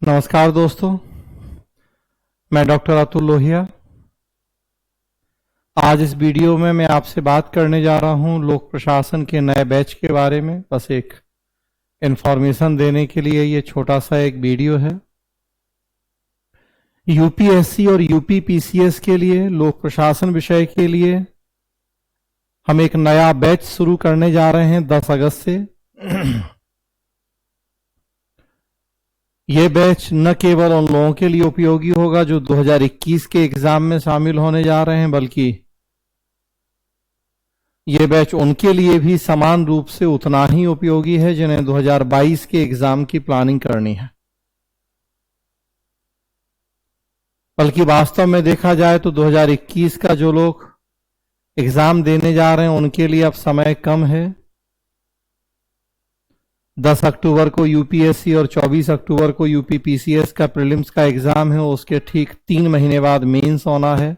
नमस्कार दोस्तों, मैं डॉक्टर अतुल लोहिया। आज इस वीडियो में मैं आपसे बात करने जा रहा हूं लोक प्रशासन के नए बैच के बारे में। बस एक इंफॉर्मेशन देने के लिए ये छोटा सा एक वीडियो है। यूपीएससी और यूपीपीसीएस के लिए लोक प्रशासन विषय के लिए हम एक नया बैच शुरू करने जा रहे हैं 10 अगस्त से। ये बैच न केवल उन लोगों के लिए उपयोगी होगा जो 2021 के एग्जाम में शामिल होने जा रहे हैं, बल्कि ये बैच उनके लिए भी समान रूप से उतना ही उपयोगी है जिन्हें 2022 के एग्जाम की प्लानिंग करनी है। बल्कि वास्तव में देखा जाए तो 2021 का जो लोग एग्जाम देने जा रहे हैं उनके लिए अब समय कम है। 10 अक्टूबर को यूपीएससी और 24 अक्टूबर को यूपीपीसीएस का प्रीलिम्स का एग्जाम है। उसके ठीक 3 महीने बाद मेंस होना है।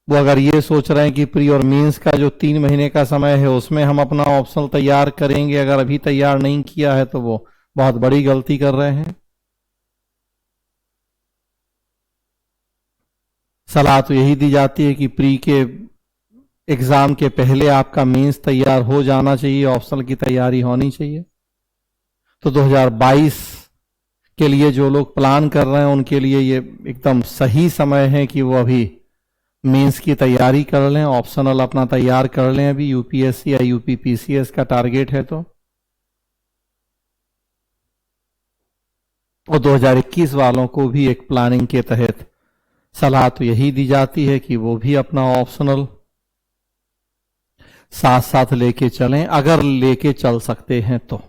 वो अगर ये सोच रहे हैं कि प्री और मेंस का जो 3 महीने का समय है उसमें हम अपना ऑप्शनल तैयार करेंगे, अगर अभी तैयार नहीं किया है तो वो बहुत बड़ी गलती कर रहे हैं। सलाह तो यही दी जाती है कि प्री के एग्जाम के पहले आपका मेंस तैयार हो जाना चाहिए, ऑप्शनल की तैयारी होनी चाहिए। तो 2022 के लिए जो लोग प्लान कर रहे हैं उनके लिए ये एकदम सही समय है कि वो अभी मेंस की तैयारी कर लें, ऑप्शनल अपना तैयार कर लें। अभी यूपीएससी या यूपीपीसीएस का टारगेट है तो। और 2021 वालों को भी एक प्लानिंग के तहत सलाह तो यही दी जाती है कि वो भी अपना ऑप्शनल साथ साथ लेके चलें, अगर लेके चल सकते हैं तो।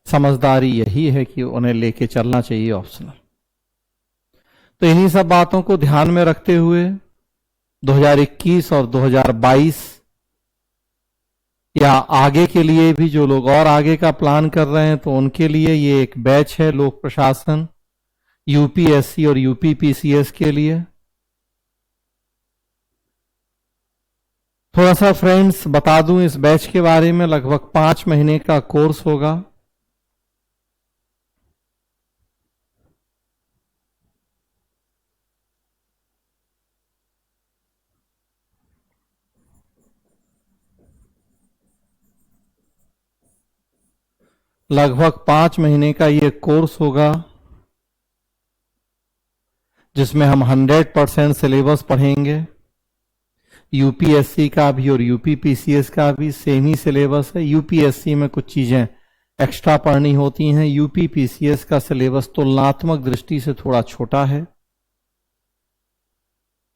समझदारी यही है कि उन्हें लेके चलना चाहिए ऑप्शनल। तो इन्हीं सब बातों को ध्यान में रखते हुए 2021 और 2022 या आगे के लिए भी जो लोग और आगे का प्लान कर रहे हैं तो उनके लिए ये एक बैच है लोक प्रशासन यूपीएससी और यूपीपीसीएस के लिए। थोड़ा सा फ्रेंड्स बता दूं इस बैच के बारे में। लगभग 5 महीने का कोर्स होगा। लगभग 5 महीने का ये कोर्स होगा जिसमें हम 100% सिलेबस पढ़ेंगे। यूपीएससी का भी और यूपीपीसीएस का भी सेम ही सिलेबस है। यूपीएससी में कुछ चीजें एक्स्ट्रा पढ़नी होती हैं। यूपीपीसीएस का सिलेबस तुलनात्मक दृष्टि से थोड़ा छोटा है।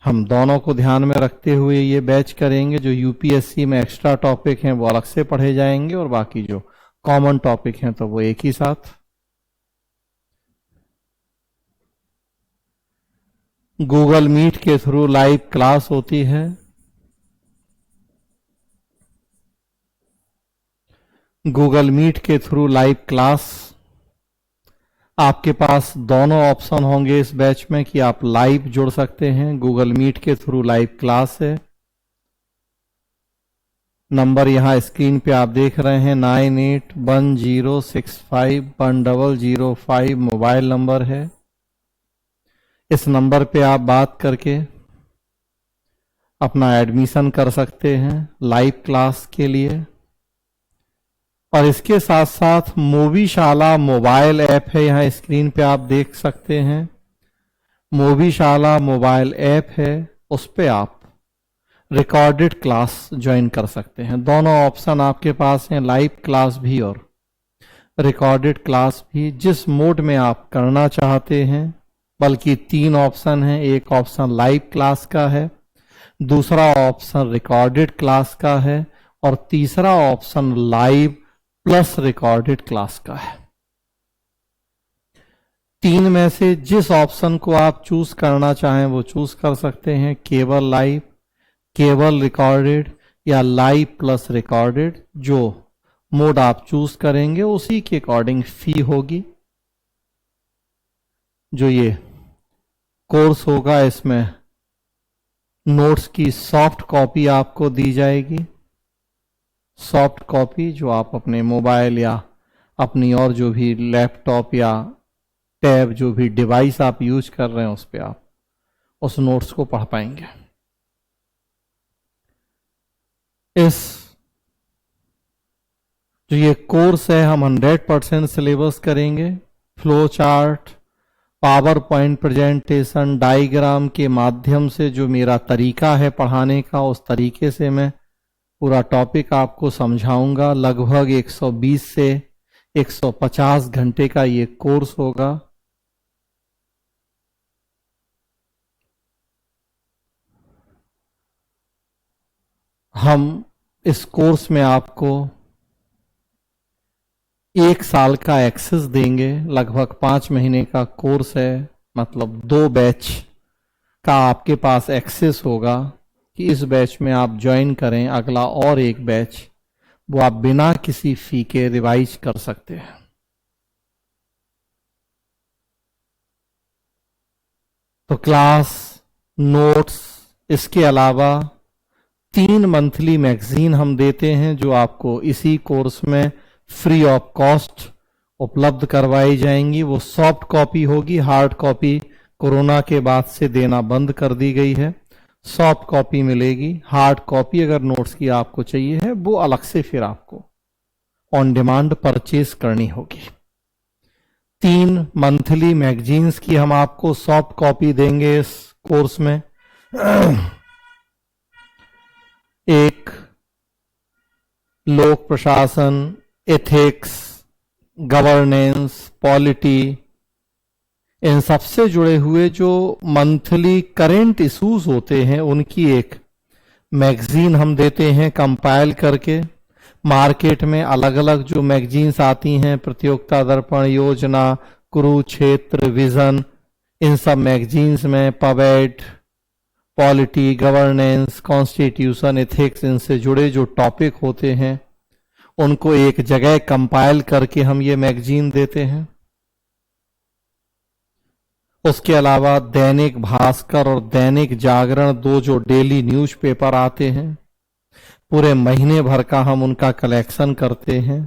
हम दोनों को ध्यान में रखते हुए ये बैच करेंगे। जो यूपीएससी में एक्स्ट्रा टॉपिक हैं वो अलग से पढ़े जाएंगे और बाकी जो कॉमन टॉपिक हैं तो वो एक ही साथ। गूगल मीट के थ्रू लाइव क्लास होती है। गूगल मीट के थ्रू लाइव क्लास आपके पास दोनों ऑप्शन होंगे इस बैच में कि आप लाइव जुड़ सकते हैं। गूगल मीट के थ्रू लाइव क्लास है। नंबर यहां स्क्रीन पे आप देख रहे हैं 9810651005 मोबाइल नंबर है। इस नंबर पे आप बात करके अपना एडमिशन कर सकते हैं लाइव क्लास के लिए। और इसके साथ साथ मोबीशाला मोबाइल ऐप है, यहां स्क्रीन पे आप देख सकते हैं। मोबीशाला मोबाइल ऐप है, उस पे आप रिकॉर्डेड क्लास ज्वाइन कर सकते हैं। दोनों ऑप्शन आपके पास हैं, लाइव क्लास भी और रिकॉर्डेड क्लास भी, जिस मोड में आप करना चाहते हैं। बल्कि 3 ऑप्शन हैं। एक ऑप्शन लाइव क्लास का है, दूसरा ऑप्शन रिकॉर्डेड क्लास का है और तीसरा option live plus recorded class का है। 3 में से जिस ऑप्शन को आप चूज करना चाहें वो चूज कर सकते हैं। केवल लाइव, केवल रिकॉर्डेड या लाइव प्लस रिकॉर्डेड। जो मोड आप चूज करेंगे उसी के अकॉर्डिंग फी होगी। जो ये कोर्स होगा इसमें नोट्स की सॉफ्ट कॉपी आपको दी जाएगी। सॉफ्ट कॉपी जो आप अपने मोबाइल या अपनी और जो भी लैपटॉप या टैब जो भी डिवाइस आप यूज कर रहे हैं उस पर आप उस नोट्स को पढ़ पाएंगे। इस जो ये कोर्स है हम 100% सिलेबस करेंगे। Flow chart, power point presentation, diagram के माध्यम से जो मेरा तरीका है पढ़ाने का उस तरीके से मैं पूरा टॉपिक आपको समझाऊंगा। लगभग 120 से 150 घंटे का ये कोर्स होगा। हम इस कोर्स में आपको 1 साल का एक्सेस देंगे। लगभग 5 महीने का कोर्स है, मतलब 2 बैच का आपके पास एक्सेस होगा कि इस बैच में आप ज्वाइन करें, अगला और एक बैच वो आप बिना किसी फी के रिवाइज कर सकते हैं। तो क्लास नोट्स, इसके अलावा 3 मंथली मैगजीन हम देते हैं जो आपको इसी कोर्स में फ्री ऑफ कॉस्ट उपलब्ध करवाई जाएंगी। वो सॉफ्ट कॉपी होगी, हार्ड कॉपी कोरोना के बाद से देना बंद कर दी गई है। सॉफ्ट कॉपी मिलेगी। हार्ड कॉपी अगर नोट्स की आपको चाहिए है वो अलग से फिर आपको ऑन डिमांड परचेज करनी होगी। 3 मंथली मैगजीन्स की हम आपको सॉफ्ट कॉपी देंगे इस कोर्स में। एक लोक प्रशासन, एथिक्स, गवर्नेंस, पॉलिटी, इन सबसे जुड़े हुए जो मंथली करंट इश्यूज होते हैं उनकी एक मैगजीन हम देते हैं कंपाइल करके। मार्केट में अलग अलग जो मैगजीन्स आती हैं, प्रतियोगिता दर्पण, योजना, कुरुक्षेत्र, विजन, इन सब मैगजीन्स में पवेट, पॉलिटी, गवर्नेंस, कॉन्स्टिट्यूशन, एथिक्स, इनसे जुड़े जो टॉपिक होते हैं उनको एक जगह कंपाइल करके हम ये मैगजीन देते हैं। उसके अलावा दैनिक भास्कर और दैनिक जागरण, 2 जो डेली न्यूज़पेपर आते हैं, पूरे महीने भर का हम उनका कलेक्शन करते हैं।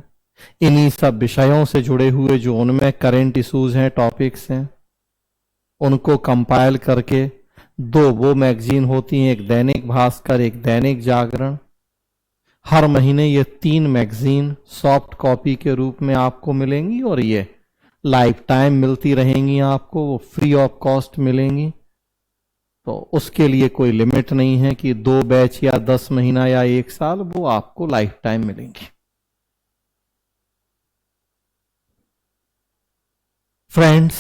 इन्हीं सब विषयों से जुड़े हुए जो उनमें करंट इश्यूज हैं, टॉपिक्स हैं, उनको कंपाइल करके 2 वो मैगजीन होती हैं, एक दैनिक भास्कर, एक दैनिक जागरण। हर महीने ये 3 मैगजीन सॉफ्ट कॉपी के रूप में आपको मिलेंगी और ये लाइफ टाइम मिलती रहेंगी आपको, वो फ्री ऑफ कॉस्ट मिलेंगी। तो उसके लिए कोई लिमिट नहीं है कि 2 बैच या 10 महीना या 1 साल, वो आपको लाइफ टाइम मिलेंगी। फ्रेंड्स,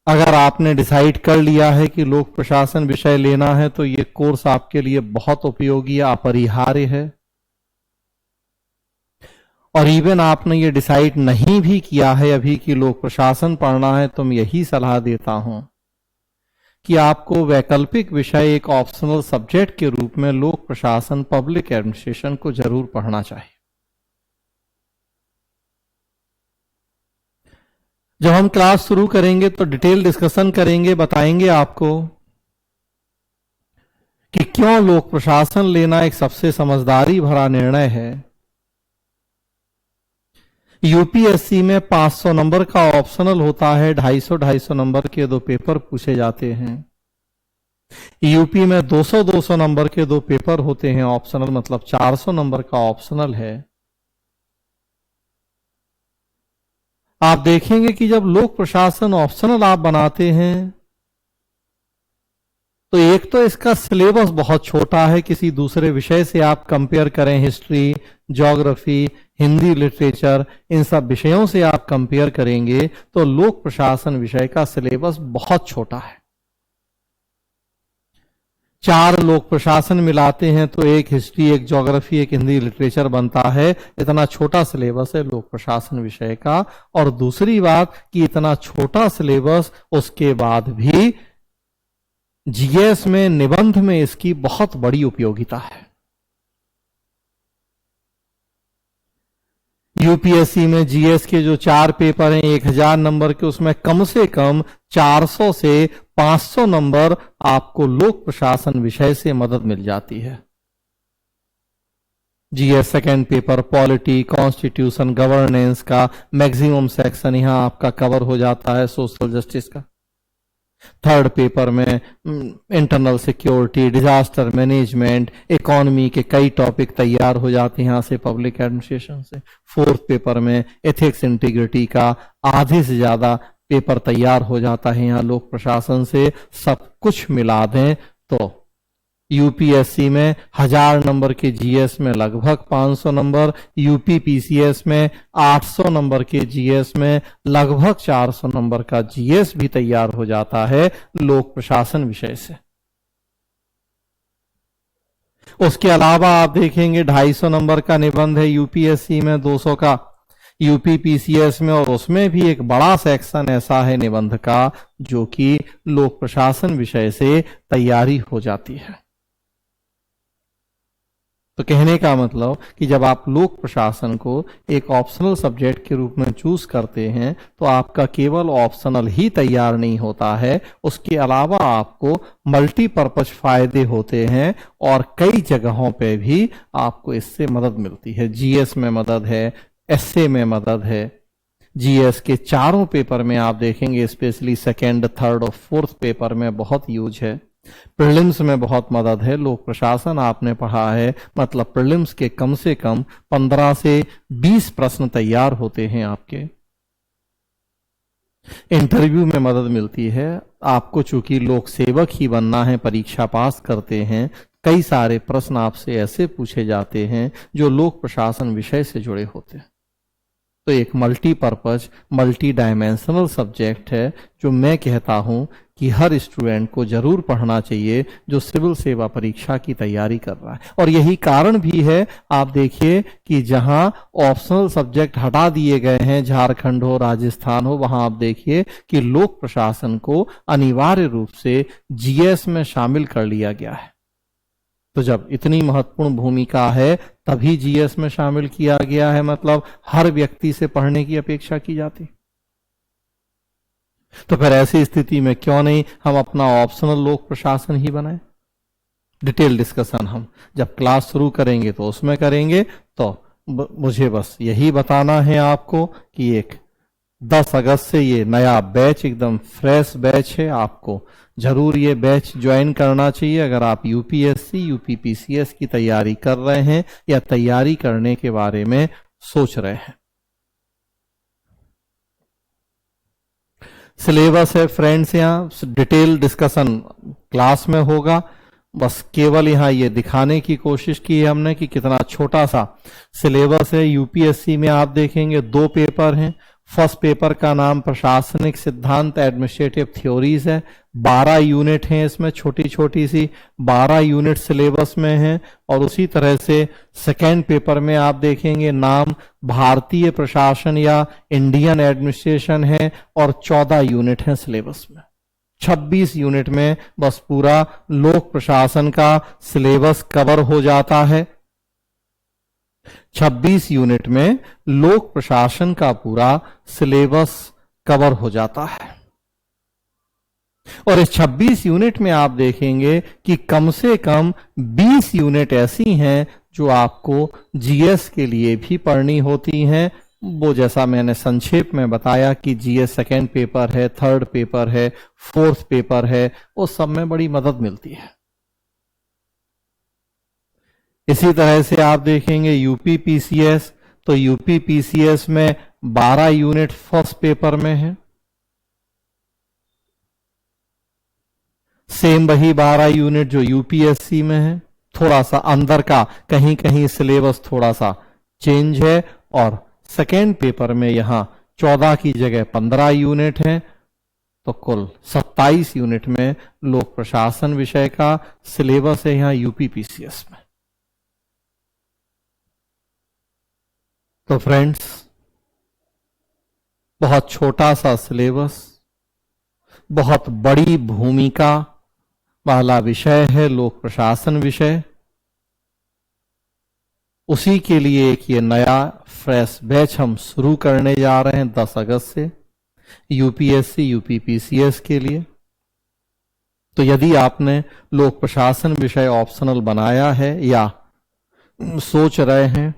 अगर आपने डिसाइड कर लिया है कि लोक प्रशासन विषय लेना है तो ये कोर्स आपके लिए बहुत उपयोगी, अपरिहार्य है। और इवन आपने ये डिसाइड नहीं भी किया है अभी कि लोक प्रशासन पढ़ना है, तो मैं यही सलाह देता हूं कि आपको वैकल्पिक विषय एक ऑप्शनल सब्जेक्ट के रूप में लोक प्रशासन, पब्लिक एडमिनिस्ट्रेशन को जरूर पढ़ना चाहिए। जब हम क्लास शुरू करेंगे तो डिटेल डिस्कशन करेंगे, बताएंगे आपको कि क्यों लोक प्रशासन लेना एक सबसे समझदारी भरा निर्णय है। यूपीएससी में 500 नंबर का ऑप्शनल होता है, 250 नंबर के 2 पेपर पूछे जाते हैं। यूपी में 200 नंबर के 2 पेपर होते हैं ऑप्शनल, मतलब 400 नंबर का ऑप्शनल है। आप देखेंगे कि जब लोक प्रशासन ऑप्शनल आप बनाते हैं तो एक तो इसका सिलेबस बहुत छोटा है, किसी दूसरे विषय से आप कंपेयर करें, हिस्ट्री, ज्योग्राफी, हिंदी लिटरेचर, इन सब विषयों से आप कंपेयर करेंगे तो लोक प्रशासन विषय का सिलेबस बहुत छोटा है। 4 लोक प्रशासन मिलाते हैं तो एक हिस्ट्री, एक ज्योग्राफी, एक हिंदी लिटरेचर बनता है। इतना छोटा सिलेबस है लोक प्रशासन विषय का। और दूसरी बात कि इतना छोटा सिलेबस, उसके बाद भी जीएस में, निबंध में इसकी बहुत बड़ी उपयोगिता है। यूपीएससी में जीएस के जो 4 पेपर हैं 1000 नंबर के, उसमें कम से कम 400 से 500 नंबर आपको लोक प्रशासन विषय से मदद मिल जाती है। GS second paper polity, constitution, governance का मैक्सिमम सेक्शन यहां आपका कवर हो जाता है, सोशल जस्टिस का। थर्ड पेपर में internal security, disaster management, economy के कई टॉपिक तैयार हो जाते हैं यहां से, पब्लिक एडमिनिस्ट्रेशन से। फोर्थ पेपर में एथिक्स इंटीग्रिटी का आधे से ज्यादा पेपर तैयार हो जाता है यहां लोक प्रशासन से। सब कुछ मिला दें तो यूपीएससी में 1000 नंबर के जीएस में लगभग 500 नंबर, यूपी पीसीएस में 800 नंबर के जीएस में लगभग 400 नंबर का जीएस भी तैयार हो जाता है लोक प्रशासन विषय से। उसके अलावा आप देखेंगे 250 नंबर का निबंध है यूपीएससी में, 200 का यूपी पीसीएस में, और उसमें भी एक बड़ा सेक्शन ऐसा है निबंध का जो कि लोक प्रशासन विषय से तैयारी हो जाती है। तो कहने का मतलब कि जब आप लोक प्रशासन को एक ऑप्शनल सब्जेक्ट के रूप में चूज करते हैं तो आपका केवल ऑप्शनल ही तैयार नहीं होता है, उसके अलावा आपको मल्टीपर्पज फायदे होते हैं और कई जगहों पे भी आपको इससे मदद मिलती है। जीएस में मदद है, एसए में मदद है। जीएस के चारों पेपर में आप देखेंगे, स्पेशली सेकेंड, थर्ड और फोर्थ पेपर में बहुत यूज है। प्रीलिम्स में बहुत मदद है। लोक प्रशासन आपने पढ़ा है, मतलब प्रीलिम्स के कम से कम 15 से 20 प्रश्न तैयार होते हैं आपके। इंटरव्यू में मदद मिलती है आपको, चूंकि लोक सेवक ही बनना है, परीक्षा पास करते हैं, कई सारे प्रश्न आपसे ऐसे पूछे जाते हैं जो लोक प्रशासन विषय से जुड़े होते हैं। तो एक मल्टीपर्पज, मल्टी डायमेंशनल सब्जेक्ट है जो मैं कहता हूं कि हर स्टूडेंट को जरूर पढ़ना चाहिए जो सिविल सेवा परीक्षा की तैयारी कर रहा है। और यही कारण भी है, आप देखिए कि जहां ऑप्शनल सब्जेक्ट हटा दिए गए हैं, झारखंड हो, राजस्थान हो, वहां आप देखिए कि लोक प्रशासन को अनिवार्य रूप से जीएस में शामिल कर लिया गया है। तो जब इतनी महत्वपूर्ण भूमिका है तभी जीएस में शामिल किया गया है, मतलब हर व्यक्ति से पढ़ने की अपेक्षा की जाती। तो फिर ऐसी स्थिति में क्यों नहीं हम अपना ऑप्शनल लोक प्रशासन ही बनाएं। डिटेल डिस्कशन हम जब क्लास शुरू करेंगे तो उसमें करेंगे। तो मुझे बस यही बताना है आपको कि एक 10 अगस्त से ये नया बैच, एकदम फ्रेश बैच है, आपको जरूर ये बैच ज्वाइन करना चाहिए अगर आप यूपीएससी, यूपीपीसीएस की तैयारी कर रहे हैं या तैयारी करने के बारे में सोच रहे हैं। सिलेबस है फ्रेंड्स, यहां डिटेल डिस्कशन क्लास में होगा। बस केवल यहां ये दिखाने की कोशिश की है हमने कि कितना छोटा सा सिलेबस है। यूपीएससी में आप देखेंगे 2 पेपर हैं। फर्स्ट पेपर का नाम प्रशासनिक सिद्धांत, एडमिनिस्ट्रेटिव थ्योरीज है। 12 यूनिट हैं इसमें, छोटी छोटी सी 12 यूनिट सिलेबस में हैं। और उसी तरह से सेकेंड पेपर में आप देखेंगे नाम भारतीय प्रशासन या इंडियन एडमिनिस्ट्रेशन है और 14 यूनिट हैं सिलेबस में। 26 यूनिट में बस पूरा लोक प्रशासन का सिलेबस कवर हो जाता है। 26 यूनिट में लोक प्रशासन का पूरा सिलेबस कवर हो जाता है। और इस 26 यूनिट में आप देखेंगे कि कम से कम 20 यूनिट ऐसी हैं जो आपको जीएस के लिए भी पढ़नी होती हैं। वो जैसा मैंने संक्षेप में बताया कि जीएस सेकेंड पेपर है, थर्ड पेपर है, फोर्थ पेपर है, उस सब में बड़ी मदद मिलती है। इसी तरह से आप देखेंगे यूपी पीसीएस, तो यूपी पीसीएस में 12 यूनिट फर्स्ट पेपर में है। सेम वही 12 यूनिट जो यूपीएससी में है, थोड़ा सा अंदर का कहीं कहीं सिलेबस थोड़ा सा चेंज है। और सेकेंड पेपर में यहां 14 की जगह 15 यूनिट है, तो कुल 27 यूनिट में लोक प्रशासन विषय का सिलेबस है यहां यूपी पीसीएस में। तो फ्रेंड्स, बहुत छोटा सा सिलेबस, बहुत बड़ी भूमिका वाला विषय है लोक प्रशासन विषय। उसी के लिए एक ये नया फ्रेश बैच हम शुरू करने जा रहे हैं 10 अगस्त से यूपीएससी, यूपीपीसीएस के लिए। तो यदि आपने लोक प्रशासन विषय ऑप्शनल बनाया है या सोच रहे हैं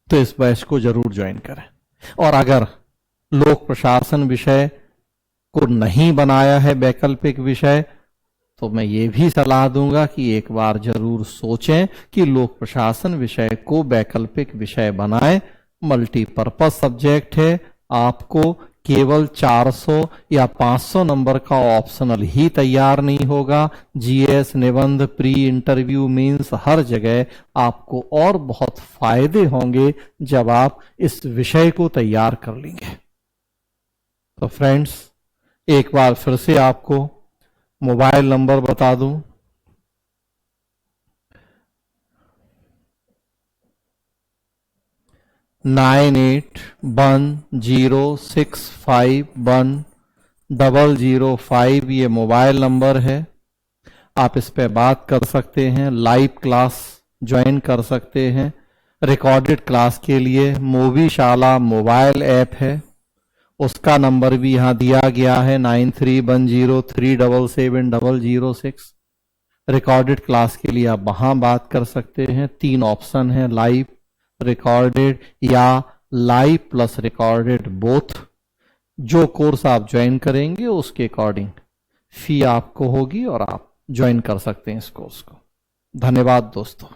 तो इस बैच को जरूर ज्वाइन करें। और अगर लोक प्रशासन विषय को नहीं बनाया है वैकल्पिक विषय, तो मैं ये भी सलाह दूंगा कि एक बार जरूर सोचें कि लोक प्रशासन विषय को वैकल्पिक विषय बनाएं। मल्टीपर्पज सब्जेक्ट है, आपको केवल 400 या 500 नंबर का ऑप्शनल ही तैयार नहीं होगा। जीएस, निबंध, प्री इंटरव्यू, मींस हर जगह आपको और बहुत फायदे होंगे जब आप इस विषय को तैयार कर लेंगे। तो फ्रेंड्स, एक बार फिर से आपको मोबाइल नंबर बता दूं, 9810651005 ये मोबाइल नंबर है। आप इस पे बात कर सकते हैं, लाइव क्लास ज्वाइन कर सकते हैं। रिकॉर्डेड क्लास के लिए मूवी शाला मोबाइल ऐप है, उसका नंबर भी यहां दिया गया है 9310377006। रिकॉर्डेड क्लास के लिए आप वहां बात कर सकते हैं। 3 ऑप्शन है, लाइव, रिकॉर्डेड या लाइव प्लस रिकॉर्डेड बोथ। जो कोर्स आप ज्वाइन करेंगे उसके अकॉर्डिंग फी आपको होगी और आप ज्वाइन कर सकते हैं इस कोर्स को। धन्यवाद दोस्तों।